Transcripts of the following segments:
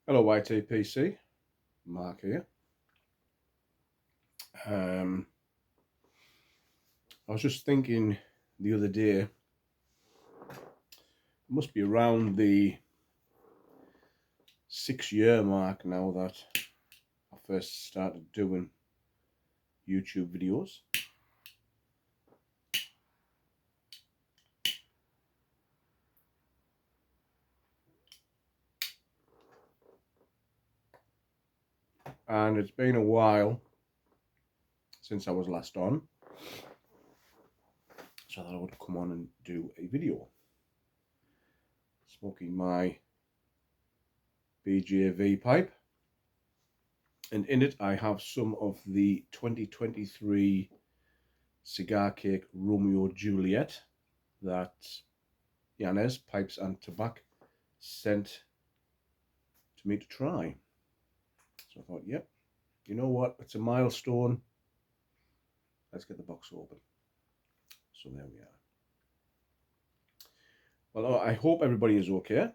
Hello YTPC, Mark here. I was just thinking the other day, it must be around the 6 year mark now that I first started doing YouTube videos. And it's been a while since I was last on, so I thought I would come on and do a video. Smoking my BJV pipe, and in it I have some of the 2023 Cigar Cake Romeo Juliet that Yanez Pipes and Tobacco sent to me to try. So I thought, yep, you know what? It's a milestone. Let's get the box open. So there we are. Well, I hope everybody is okay.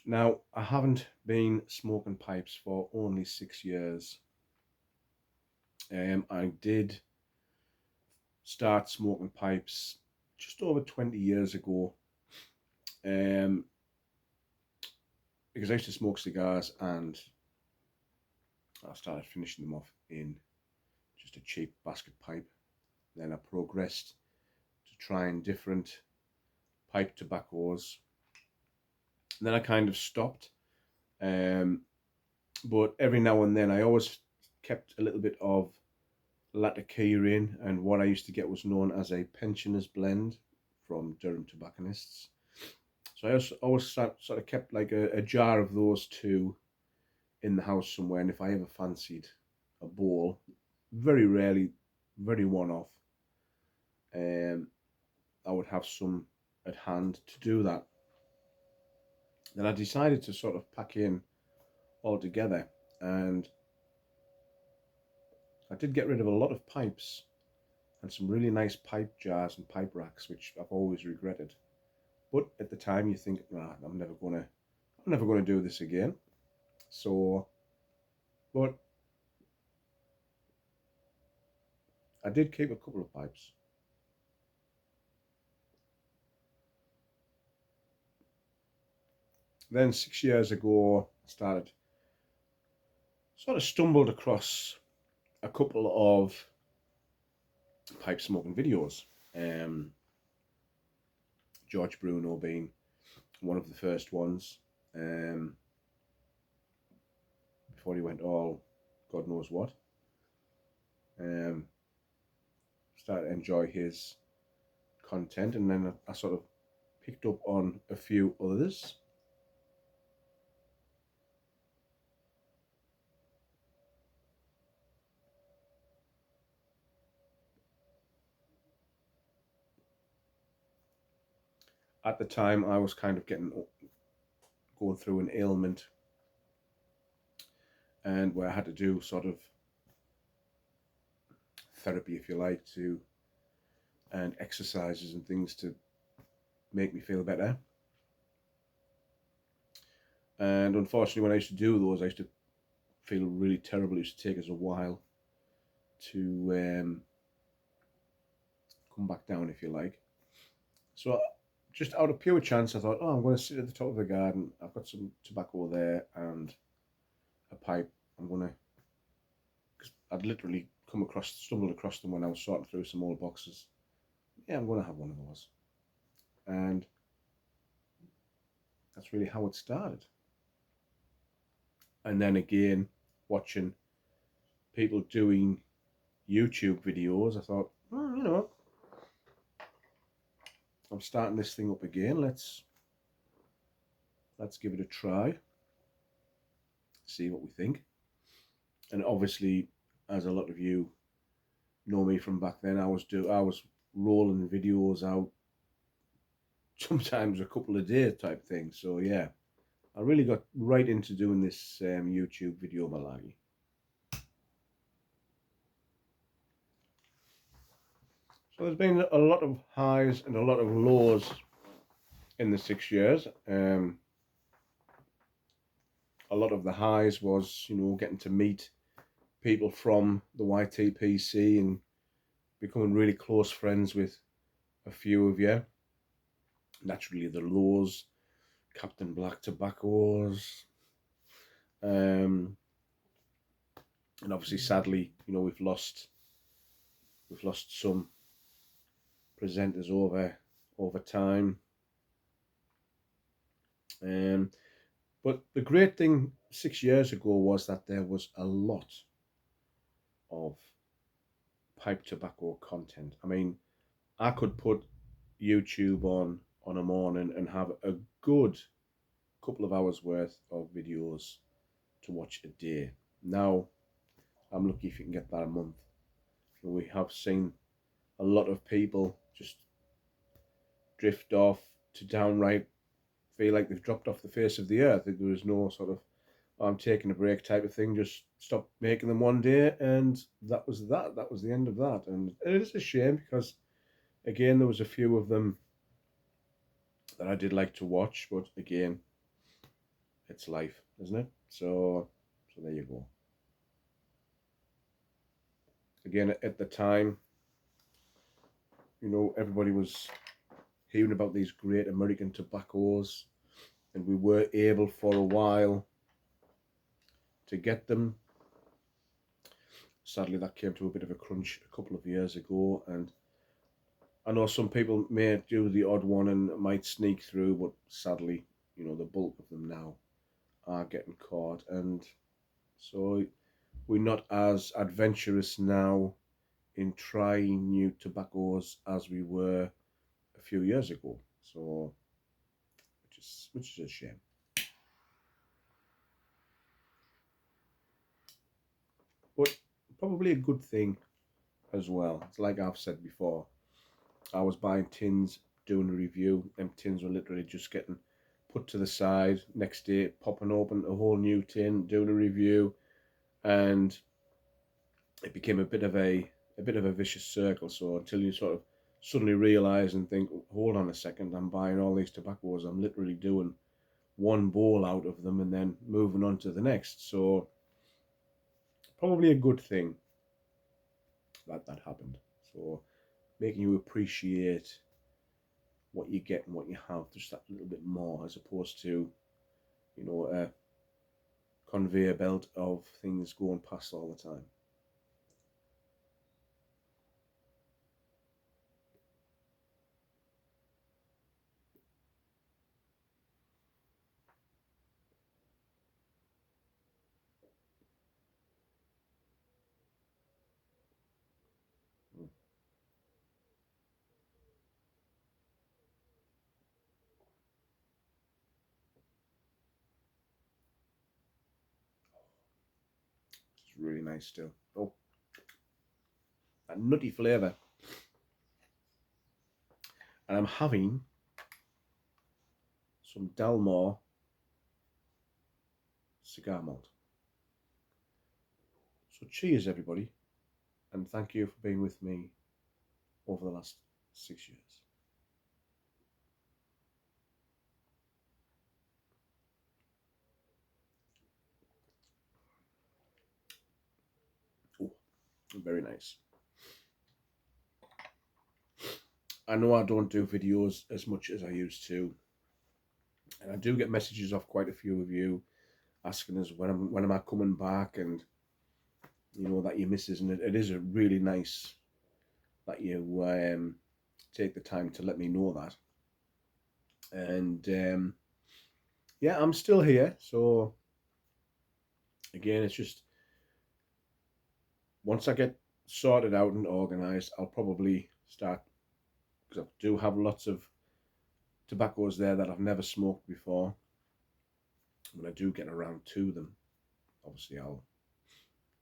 Now, I haven't been smoking pipes for only 6 years. I did start smoking pipes just over 20 years ago, because I used to smoke cigars and I started finishing them off in just a cheap basket pipe. Then I progressed to trying different pipe tobaccos. And then I kind of stopped. But every now and then I always kept a little bit of Latakia in, and what I used to get was known as a pensioners blend from Durham tobacconists. So I always sort of kept like a jar of those two in the house somewhere, and if I ever fancied a bowl, very rarely, very one-off, I would have some at hand to do that. Then I decided to sort of pack in all together, and I did get rid of a lot of pipes and some really nice pipe jars and pipe racks, which I've always regretted. But at the time, you think, nah, I'm never gonna do this again. So, but I did keep a couple of pipes. Then 6 years ago, I sort of stumbled across a couple of pipe smoking videos. George Bruno being one of the first ones, before he went all God knows what. Started to enjoy his content, and then I sort of picked up on a few others. At the time, I was kind of going through an ailment, and where I had to do sort of therapy, if you like, and exercises and things to make me feel better. And unfortunately, when I used to do those, I used to feel really terrible. It used to take us a while to come back down, if you like. So just out of pure chance, I thought, oh, I'm going to sit at the top of the garden. I've got some tobacco there and a pipe. I'm going to, because I'd literally stumbled across them when I was sorting through some old boxes. Yeah, I'm going to have one of those. And that's really how it started. And then again, watching people doing YouTube videos, I thought, well, I'm starting this thing up again. Let's give it a try. See what we think. And obviously, as a lot of you know me from back then, I was rolling videos out sometimes a couple of days type thing. So yeah, I really got right into doing this YouTube video malagi. So there's been a lot of highs and a lot of lows in the 6 years. A lot of the highs was, getting to meet people from the YTPC and becoming really close friends with a few of you. Naturally, the lows, Captain Black Tobaccos, and obviously, sadly, we've lost some presenters over time. But the great thing 6 years ago was that there was a lot of pipe tobacco content. I mean, I could put YouTube on a morning and have a good couple of hours worth of videos to watch a day. Now, I'm lucky if you can get that a month. We have seen a lot of people just drift off to downright feel like they've dropped off the face of the earth. There was no sort of I'm taking a break type of thing. Just stopped making them one day, and that was that. That was the end of that. And it is a shame because, again, there was a few of them that I did like to watch, but again, it's life, isn't it? So there you go. Again, at the time, everybody was hearing about these great American tobaccos, and we were able for a while to get them. Sadly, that came to a bit of a crunch a couple of years ago, and I know some people may do the odd one and might sneak through, but sadly, the bulk of them now are getting caught, and so we're not as adventurous now in trying new tobaccos as we were a few years ago. So, which is a shame. But probably a good thing as well. It's like I've said before, I was buying tins, doing a review, and tins were literally just getting put to the side. Next day, popping open a whole new tin, doing a review, and it became a bit of a vicious circle. So until you sort of suddenly realise and think, hold on a second, I'm buying all these tobaccos, I'm literally doing one bowl out of them and then moving on to the next. So probably a good thing that happened. So making you appreciate what you get and what you have just that little bit more, as opposed to a conveyor belt of things going past all the time. It's really nice still. Oh, that nutty flavour. And I'm having some Dalmore cigar malt. So cheers, everybody, and thank you for being with me over the last 6 years. Oh, very nice. I know I don't do videos as much as I used to, and I do get messages off quite a few of you asking us when am I coming back, and that you miss us, and it is a really nice that you take the time to let me know that. And yeah, I'm still here. So again, it's just once I get sorted out and organized, I'll probably start, because I do have lots of tobaccos there that I've never smoked before. When I do get around to them, obviously I'll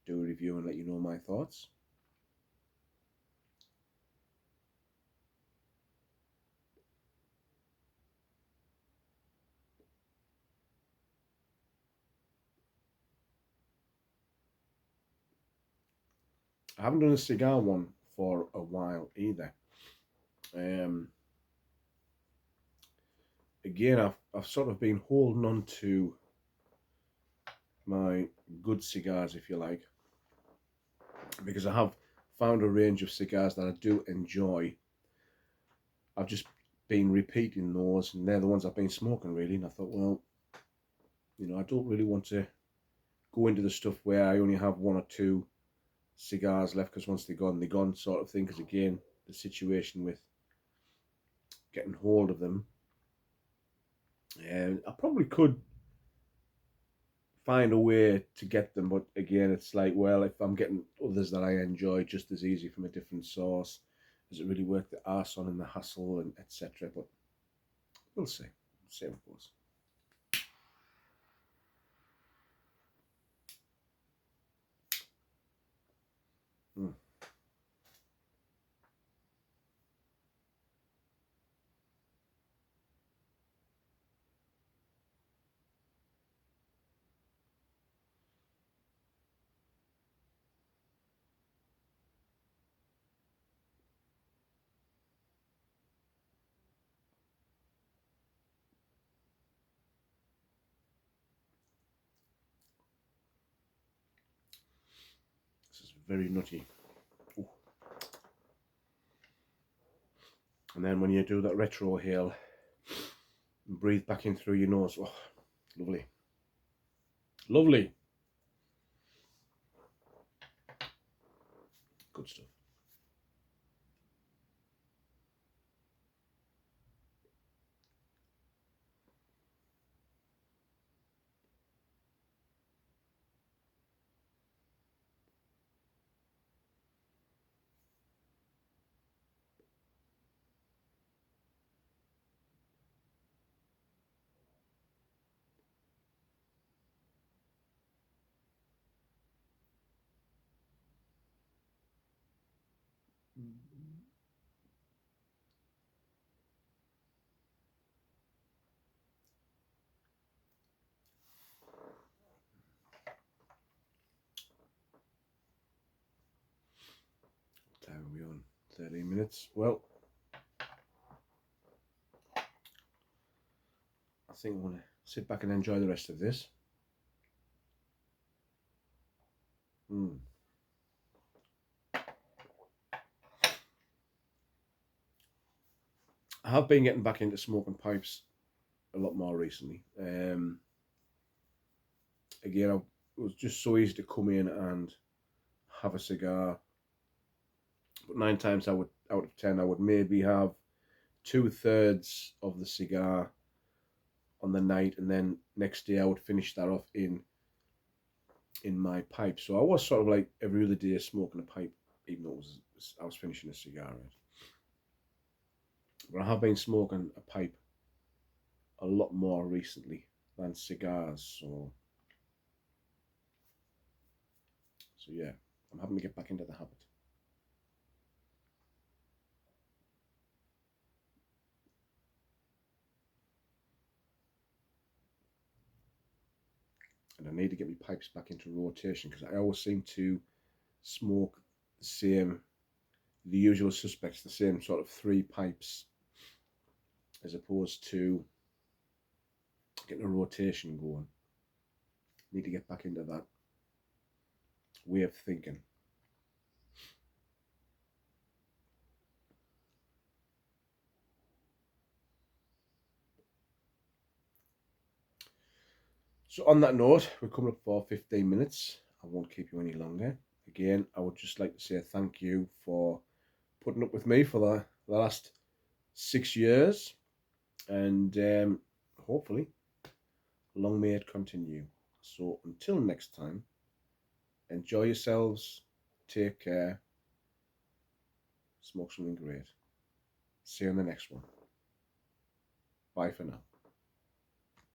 do a review and let you know my thoughts. I haven't done a cigar one for a while either. Um, Again, I've sort of been holding on to my good cigars, if you like, because I have found a range of cigars that I do enjoy. I've just been repeating those, and they're the ones I've been smoking really. And I thought, well, I don't really want to go into the stuff where I only have one or two cigars left, because once they're gone, sort of thing. Because again, the situation with getting hold of them, and I probably could find a way to get them, but again, it's like, well, if I'm getting others that I enjoy just as easy from a different source, does it really worth the arse on and the hassle and etc.? But we'll see. See how it goes. Hmm. This is very nutty. Ooh. And then when you do that retrohale and breathe back in through your nose, oh, lovely. Lovely. Good stuff. What time are we on? 13 minutes. Well, I think I want to sit back and enjoy the rest of this. Mm. I have been getting back into smoking pipes a lot more recently. Again, it was just so easy to come in and have a cigar. But 9 times out of 10, I would maybe have 2/3 of the cigar on the night, and then next day I would finish that off in my pipe. So I was sort of like every other day smoking a pipe, even though I was finishing a cigar. Right? But I have been smoking a pipe a lot more recently than cigars. So yeah, I'm having to get back into the habit. And I need to get my pipes back into rotation, because I always seem to smoke the usual suspects, the same sort of 3 pipes, as opposed to getting a rotation going. Need to get back into that way of thinking. So on that note, we're coming up for 15 minutes. I won't keep you any longer. Again, I would just like to say thank you for putting up with me for the last 6 years, and hopefully long may it continue. So until next time, enjoy yourselves, take care, smoke something great. See you on the next one. Bye for now.